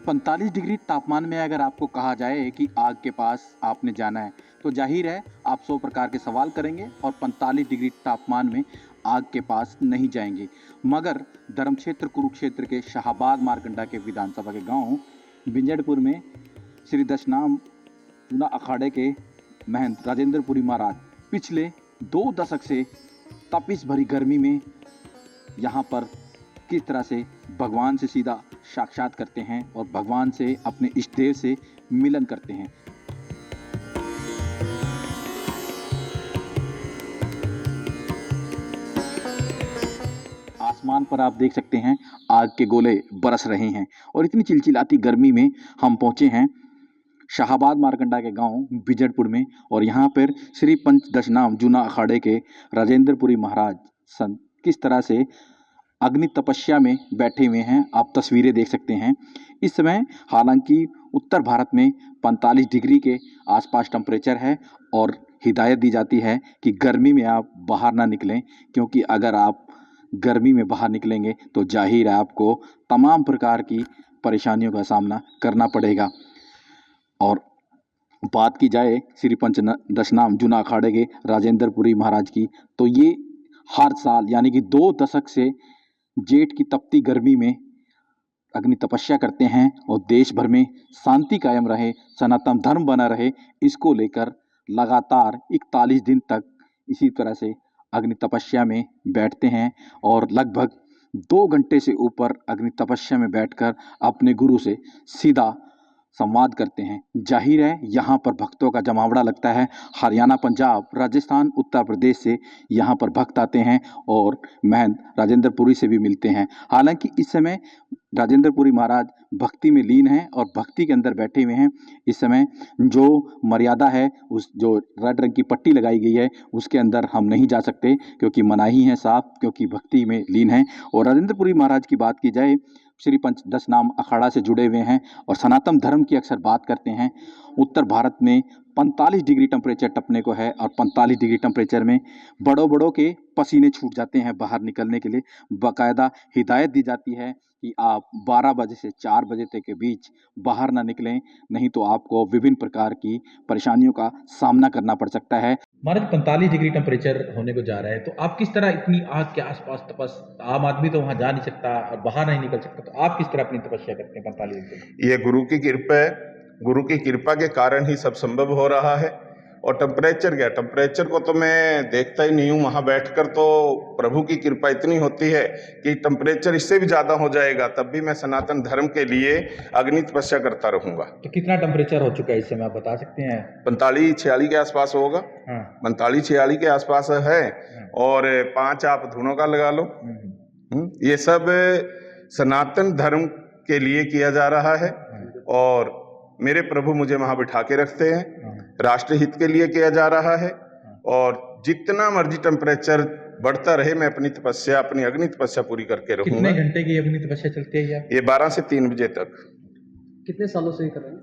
45 degree तापमान में अगर आपको कहा जाए कि आग के पास आपने जाना है तो जाहिर है आप 100 प्रकार के सवाल करेंगे और 45 डिग्री तापमान में आग के पास नहीं जाएंगे। मगर धर्म क्षेत्र कुरुक्षेत्र के शाहाबाद मारकंडा के विधानसभा के गांव बिंजड़पुर में श्री दशनाम जूना अखाड़े के महंत राजेंद्रपुरी महाराज पिछले 2 दशक से तपिश भरी गर्मी में यहाँ पर किस तरह से भगवान से सीधा साक्षात करते हैं और भगवान से अपने इष्ट देव से मिलन करते हैं। आसमान पर आप देख सकते हैं आग के गोले बरस रहे हैं और इतनी चिलचिलाती गर्मी में हम पहुंचे हैं शाहाबाद मारकंडा के गांव बिजड़पुर में और यहाँ पर श्री पंच दशनाम जूना अखाड़े के राजेंद्रपुरी महाराज संत किस तरह से अग्नि तपस्या में बैठे हुए हैं। आप तस्वीरें देख सकते हैं। इस समय हालांकि उत्तर भारत में 45 डिग्री के आसपास टेम्परेचर है और हिदायत दी जाती है कि गर्मी में आप बाहर ना निकलें, क्योंकि अगर आप गर्मी में बाहर निकलेंगे तो जाहिर है आपको तमाम प्रकार की परेशानियों का सामना करना पड़ेगा। और बात की जाए श्री पंच दशनाम जूना अखाड़े के राजेंद्रपुरी महाराज की, तो ये हर साल यानी कि 2 दशक से जेठ की तपती गर्मी में अग्नि तपस्या करते हैं और देश भर में शांति कायम रहे, सनातन धर्म बना रहे, इसको लेकर लगातार 41 दिन तक इसी तरह से अग्नि तपस्या में बैठते हैं और लगभग 2 घंटे से ऊपर अग्नि तपस्या में बैठकर अपने गुरु से सीधा संवाद करते हैं। जाहिर है यहाँ पर भक्तों का जमावड़ा लगता है। हरियाणा, पंजाब, राजस्थान, उत्तर प्रदेश से यहाँ पर भक्त आते हैं और महंत राजेंद्रपुरी से भी मिलते हैं। हालांकि इस समय राजेंद्रपुरी महाराज भक्ति में लीन हैं और भक्ति के अंदर बैठे हुए हैं। इस समय जो मर्यादा है, उस जो रेड रंग की पट्टी लगाई गई है उसके अंदर हम नहीं जा सकते, क्योंकि मनाही है साहब, क्योंकि भक्ति में लीन है। और राजेंद्रपुरी महाराज की बात की जाए, श्री पंच दशनाम अखाड़ा से जुड़े हुए हैं और सनातन धर्म की अक्सर बात करते हैं। उत्तर भारत में 45 डिग्री टेम्परेचर टपने को है और 45 डिग्री टेम्परेचर में बड़ों के पसीने छूट जाते हैं। बाहर निकलने के लिए बाकायदा हिदायत दी जाती है कि आप 12 बजे से 4 बजे तक के बीच बाहर ना निकलें, नहीं तो आपको विभिन्न प्रकार की परेशानियों का सामना करना पड़ सकता है। महाराज 45 डिग्री टेम्परेचर होने को जा रहा है, तो आप किस तरह इतनी आग के आसपास आम आदमी तो वहां जा नहीं सकता और बाहर नहीं निकल सकता, तो आप किस तरह अपनी तपस्या करते हैं 45 डिग्री? ये गुरु की कृपा है। गुरु की कृपा के कारण ही सब संभव हो रहा है। और टेम्परेचर क्या, टेम्परेचर को तो मैं देखता ही नहीं हूँ, वहां बैठकर तो प्रभु की कृपा इतनी होती है कि टेम्परेचर इससे भी ज्यादा हो जाएगा तब भी मैं सनातन धर्म के लिए अग्नि तपस्या करता रहूंगा। तो कितना टेम्परेचर हो चुका है इस समय, आप बता सकते हैं? 45-46 के आसपास होगा। 45-46 के आसपास है। और 5 आप धुनों का लगा लो। ये सब सनातन धर्म के लिए किया जा रहा है और मेरे प्रभु मुझे वहां बिठा के रखते हैं। राष्ट्र हित के लिए किया जा रहा है और जितना मर्जी टेम्परेचर बढ़ता रहे मैं अपनी तपस्या, अपनी अग्नि तपस्या पूरी करके रहूंगा। कितने घंटे की अग्नि तपस्या चलती है ये 12 से 3 बजे तक। कितने सालों से कर रहे हैं?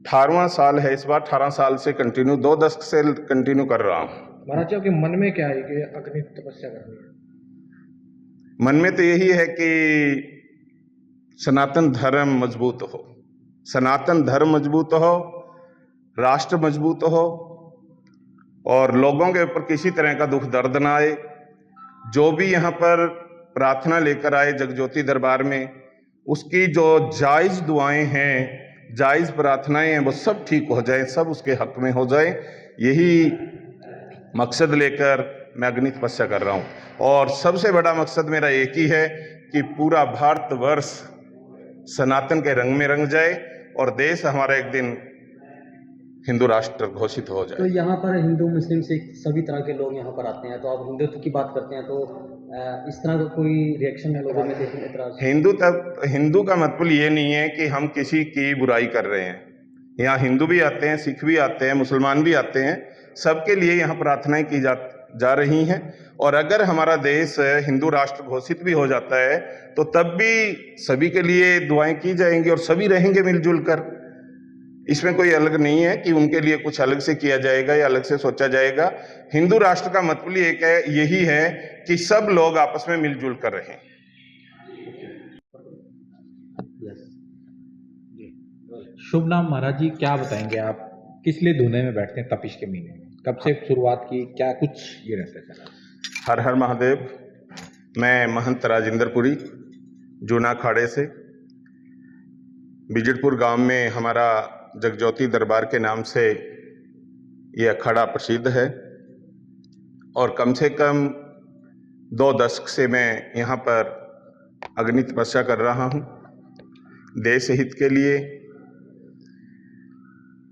18वां साल है इस बार। 18 साल से कंटिन्यू, 2 दशक से कंटिन्यू कर रहा हूँ। महाराज के मन में क्या है कि अग्नि तपस्या करनी है? मन में तो यही है कि सनातन धर्म मजबूत हो, सनातन धर्म मजबूत हो, राष्ट्र मजबूत हो और लोगों के ऊपर किसी तरह का दुख दर्द ना आए। जो भी यहाँ पर प्रार्थना लेकर आए जगज्योति दरबार में, उसकी जो जायज दुआएं हैं, जायज प्रार्थनाएं हैं, वो सब ठीक हो जाए, सब उसके हक में हो जाए। यही मकसद लेकर मैं अग्नि तपस्या कर रहा हूँ। और सबसे बड़ा मकसद मेरा एक ही है कि पूरा भारतवर्ष सनातन के रंग में रंग जाए और देश हमारा एक दिन हिंदू राष्ट्र घोषित हो जाए। तो यहाँ पर हिंदू, मुस्लिम, सिख सभी तरह के लोग यहाँ पर आते हैं, तो आप हिंदुत्व की बात करते हैं, तो इस तरह का कोई रिएक्शन है लोगों में देखने एतराज? हिंदू का मतलब ये नहीं है कि हम किसी की बुराई कर रहे हैं। यहाँ हिंदू भी आते हैं, सिख भी आते हैं, मुसलमान भी आते हैं, सबके लिए यहाँ प्रार्थनाएं की जा रही हैं। और अगर हमारा देश हिंदू राष्ट्र घोषित भी हो जाता है तो तब भी सभी के लिए दुआएं की जाएंगी और सभी रहेंगे मिलजुल कर। इसमें कोई अलग नहीं है कि उनके लिए कुछ अलग से किया जाएगा या अलग से सोचा जाएगा। हिंदू राष्ट्र का मतलब यही है कि सब लोग आपस में मिलजुल कर रहें। शुभ नाम महाराज जी, क्या बताएंगे आप, किस लिए धुने में बैठते हैं तपिश के महीने में, कब से शुरुआत की, क्या कुछ ये रहता है सर? हर हर महादेव। मैं महंत राजेंद्रपुरी जूना अखाड़े से, बिजड़पुर गांव में हमारा जगज्योति दरबार के नाम से ये अखाड़ा प्रसिद्ध है और कम से कम 2 दशक से मैं यहाँ पर अग्नि तपस्या कर रहा हूँ देश हित के लिए।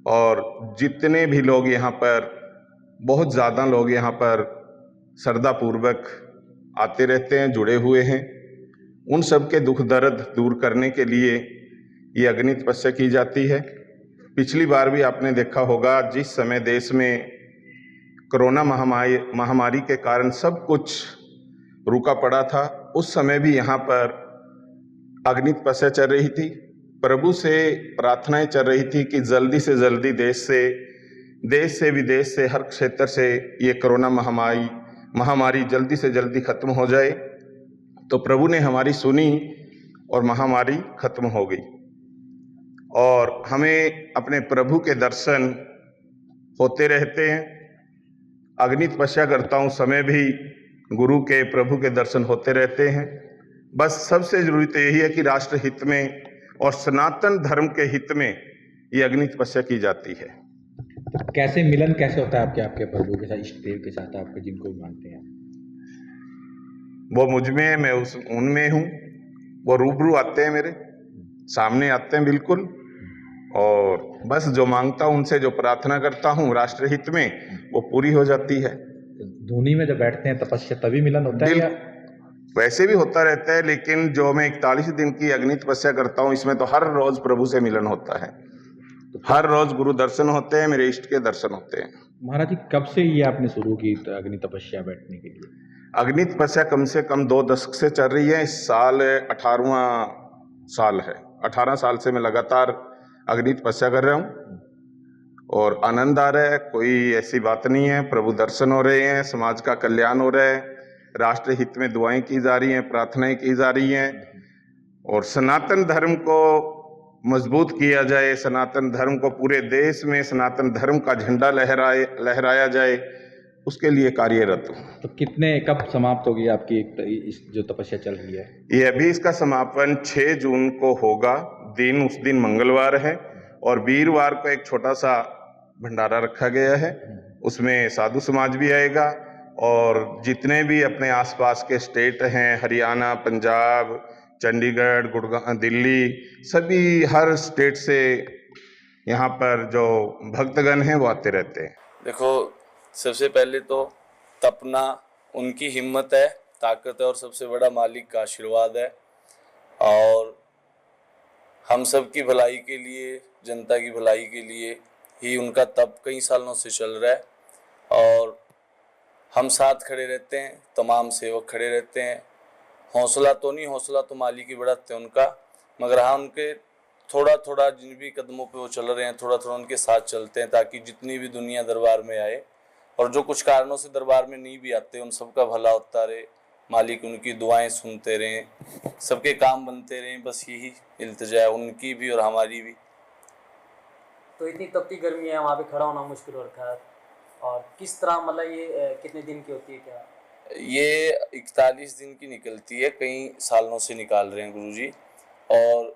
और जितने भी लोग यहाँ पर, बहुत ज़्यादा लोग यहाँ पर श्रद्धापूर्वक आते रहते हैं, जुड़े हुए हैं, उन सब के दुख दर्द दूर करने के लिए ये अग्नि तपस्या की जाती है। पिछली बार भी आपने देखा होगा, जिस समय देश में कोरोना महामारी के कारण सब कुछ रुका पड़ा था, उस समय भी यहाँ पर अग्नि तपस्या चल रही थी। प्रभु से प्रार्थनाएं चल रही थी कि जल्दी से जल्दी देश से विदेश से हर क्षेत्र से ये कोरोना महामारी जल्दी से जल्दी खत्म हो जाए। तो प्रभु ने हमारी सुनी और महामारी खत्म हो गई और हमें अपने प्रभु के दर्शन होते रहते हैं। अग्नि तपस्या करता हूँ समय भी गुरु के, प्रभु के दर्शन होते रहते हैं। बस सबसे जरूरी तो यही है कि राष्ट्र हित में और सनातन धर्म के हित में ये अग्नि तपस्या की जाती है। कैसे मिलन कैसे होता है आपके प्रभु के साथ, इष्ट देव के साथ, आपके जिनको भी मानते हैं? वो मुझ में है, मैं उनमें हूँ। वो रूबरू आते हैं, मेरे सामने आते हैं बिल्कुल। और बस जो मांगता हूँ उनसे, जो प्रार्थना करता हूँ राष्ट्र हित में, वो पूरी हो जाती है। धुनी में जब बैठते हैं तपस्या तभी मिलन होता है या वैसे भी होता रहता है? लेकिन जो मैं 41 दिन की अग्नि तपस्या करता हूँ, इसमें तो हर रोज प्रभु से मिलन होता है, हर रोज गुरु दर्शन होते हैं, मेरे इष्ट के दर्शन होते हैं। महाराज जी, कब से ये आपने शुरू की अग्नि तपस्या बैठने के लिए? अग्नि तपस्या कम से कम 2 दशक से चल रही है। इस साल 18वां साल है। 18 साल से मैं लगातार अग्नि तपस्या कर रहा हूँ और आनंद आ रहा है। कोई ऐसी बात नहीं है। प्रभु दर्शन हो रहे हैं, समाज का कल्याण हो रहा है, राष्ट्र हित में दुआएं की जा रही हैं, प्रार्थनाएं की जा रही हैं और सनातन धर्म को मजबूत किया जाए, सनातन धर्म को पूरे देश में सनातन धर्म का झंडा लहराया जाए, उसके लिए कार्यरत हूँ। तो कब समाप्त होगी आपकी इस जो तपस्या चल रही है? ये अभी इसका समापन 6 जून को होगा। उस दिन मंगलवार है और वीरवार को एक छोटा सा भंडारा रखा गया है। उसमें साधु समाज भी आएगा और जितने भी अपने आसपास के स्टेट हैं, हरियाणा, पंजाब, चंडीगढ़, गुड़गांव, दिल्ली, सभी हर स्टेट से यहाँ पर जो भक्तगण हैं वो आते रहते हैं। देखो, सबसे पहले तो तपना उनकी हिम्मत है, ताकत है और सबसे बड़ा मालिक का आशीर्वाद है। और हम सब की भलाई के लिए, जनता की भलाई के लिए ही उनका तप कई सालों से चल रहा है और हम साथ खड़े रहते हैं, तमाम सेवक खड़े रहते हैं। हौसला तो मालिक की बढ़त है उनका, मगर हाँ, उनके थोड़ा थोड़ा जिन भी कदमों पे वो चल रहे हैं, थोड़ा थोड़ा उनके साथ चलते हैं, ताकि जितनी भी दुनिया दरबार में आए और जो कुछ कारणों से दरबार में नहीं भी आते, उन सबका भला होता रहे, मालिक उनकी दुआएं सुनते रहें, सबके काम बनते रहें। बस यही इल्तिजा है उनकी भी और हमारी भी। तो इतनी तपती गर्मी है, वहाँ पे खड़ा होना मुश्किल हो रखा है, और किस तरह, मतलब ये कितने दिन की होती है क्या? ये 41 दिन की निकलती है, कई सालों से निकाल रहे हैं गुरुजी। और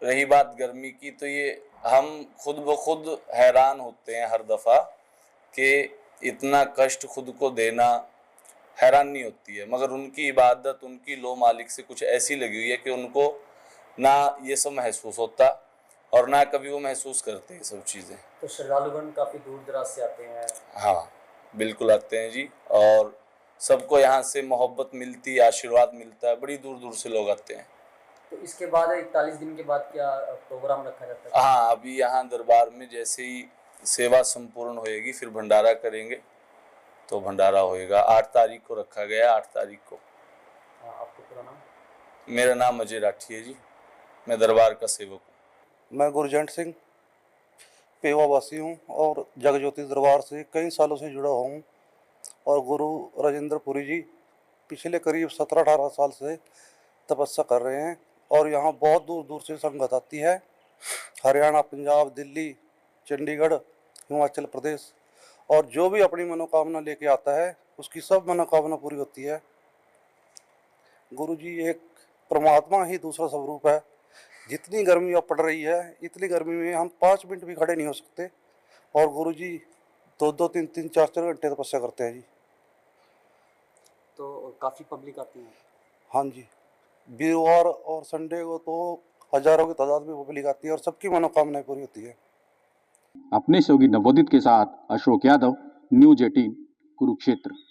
रही बात गर्मी की, तो ये हम खुद ब खुद हैरान होते हैं हर दफ़ा कि इतना कष्ट खुद को देना, हैरान नहीं होती है, मगर उनकी इबादत, उनकी लो मालिक से कुछ ऐसी लगी हुई है कि उनको ना ये सब महसूस होता और ना कभी वो महसूस करते हैं सब चीज़ें। तो श्रद्धालुगण काफ़ी दूर दराज से आते हैं? हाँ, बिल्कुल आते हैं जी, और सबको यहाँ से मोहब्बत मिलती है, आशीर्वाद मिलता है, बड़ी दूर दूर से लोग आते हैं। तो इसके बाद 41 दिन के बाद क्या प्रोग्राम रखा जाता है? हाँ, अभी यहाँ दरबार में जैसे ही सेवा संपूर्ण होएगी फिर भंडारा करेंगे, तो भंडारा होएगा। 8 तारीख को रखा गया, 8 तारीख को। आपको पूरा नाम? मेरा नाम अजय राठी है जी, मैं दरबार का सेवक हूँ। मैं गुरजंट सिंह पेवा वासी हूँ और जगज्योति दरबार से कई सालों से जुड़ा हूँ और गुरु राजेंद्रपुरी जी पिछले करीब 17-18 साल से तपस्या कर रहे हैं और यहाँ बहुत दूर दूर से संगत आती है। हरियाणा, पंजाब, दिल्ली, चंडीगढ़, हिमाचल प्रदेश, और जो भी अपनी मनोकामना लेके आता है उसकी सब मनोकामना पूरी होती है। गुरुजी एक परमात्मा ही दूसरा स्वरूप है। जितनी गर्मी अब पड़ रही है, इतनी गर्मी में हम 5 मिनट भी खड़े नहीं हो सकते, और गुरुजी 2-2, 3-3, 4-4 घंटे तपस्या करते हैं जी। तो काफ़ी पब्लिक आती है? हाँ जी, वीरवार और संडे को तो हजारों की तादाद में पब्लिक आती है और सबकी मनोकामनाएं पूरी होती है। अपने सहयोगी नवोदित के साथ अशोक यादव, न्यूज़ 18 कुरुक्षेत्र।